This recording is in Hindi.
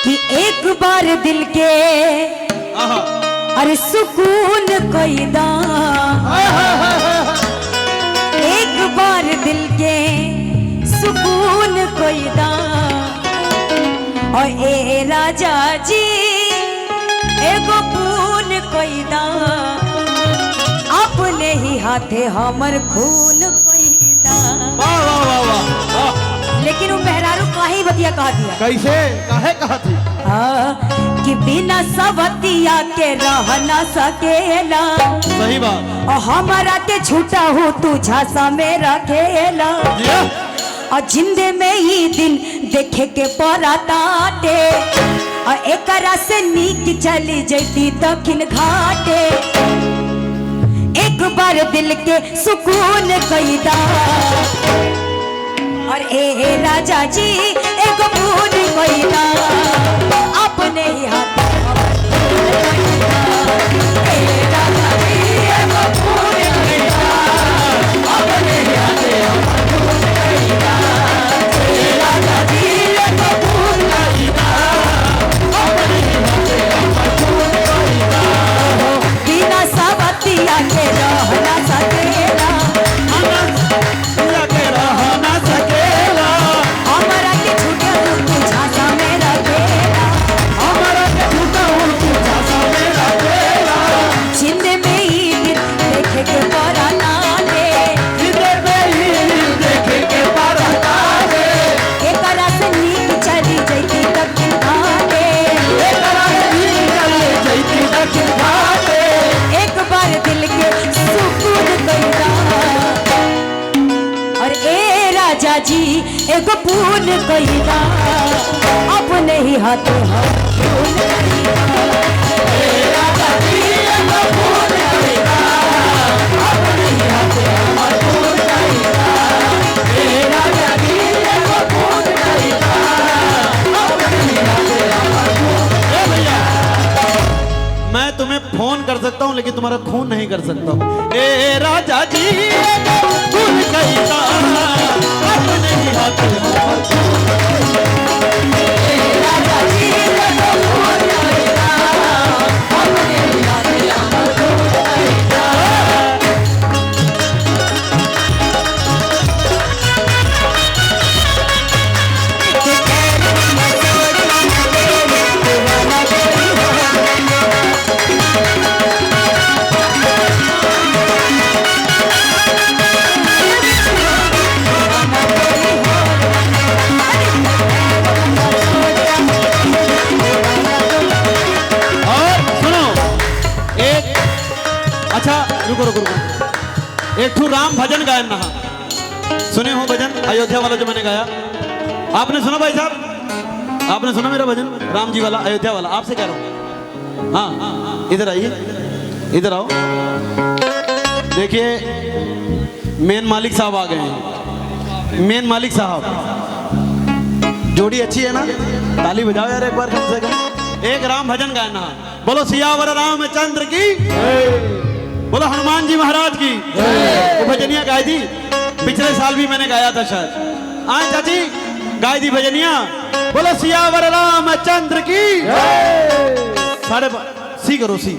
कि एक बार दिल के अरे सुकून कोई दा, एक बार दिल के सुकून कोई दा। और ए राजा जी एगो पून कोई दा, अपने ही हाथे हमर खून कोई दा। वाह वाह वाह वाह। लेकिन वो मेहरारू काहे बतिया कहा दिया? कैसे काहे कहा थी? कि बिना सवतिया के रह न सकेला। सही बात। और हमारा के छूटा हो तू झांसा में रखेला। और जिंदे में ही दिन देखे के परा ताटे, और एकरा से नीक चली जैती दक्षिण घाटे। एक बार दिल के सुकून कैदा, और ए राजा जी एक पून कैदा, अपने ही हाथ बिना सवतिया के रहना सकेला। हमारा के छूटा तू झांसा में रखेला। जिंदे में ही दिन देखे के परा नाले, एकरा से नीक चली जैती दक्षिण घाटे। एक बार दिल के सुकून कैदा, और ए राजा जी एगो पून कैदा, अपने ही हाथे हम पून कैदा। ए राजा जी एगो पून कैदा, अपने ही हाथे हम पून कैदा। ए राजा जी एगो पून कैदा, अपने ही हाथे हम पून कैदा। मैं तुम्हें फोन कर सकता हूँ लेकिन तुम्हारा खून नहीं कर सकता हूँ। ए राजा जी खून कैसा अपने ही हाथ एक ठू राम भजन गायन नहा सुने हो भजन अयोध्या वाला जो मैंने गाया आपने सुना भाई साहब? आपने सुना मेरा भजन राम जी वाला अयोध्या वाला? आपसे कह रहा हूँ। हाँ इधर आइए, इधर आओ। देखिए मेन मालिक साहब आ गए हैं। मेन मालिक साहब जोड़ी अच्छी है ना? ताली बजाओ यार एक बार कम से कम। एक राम भजन गायन नहा। बोलो सियावर रामचंद्र की, बोलो हनुमान जी महाराज की। वो भजनिया गाई थी पिछले साल भी मैंने गाया था शायद। हाँ चाची गाई थी भजनिया। बोलो सियावर रामचंद्र की। साढ़े सी करो सी।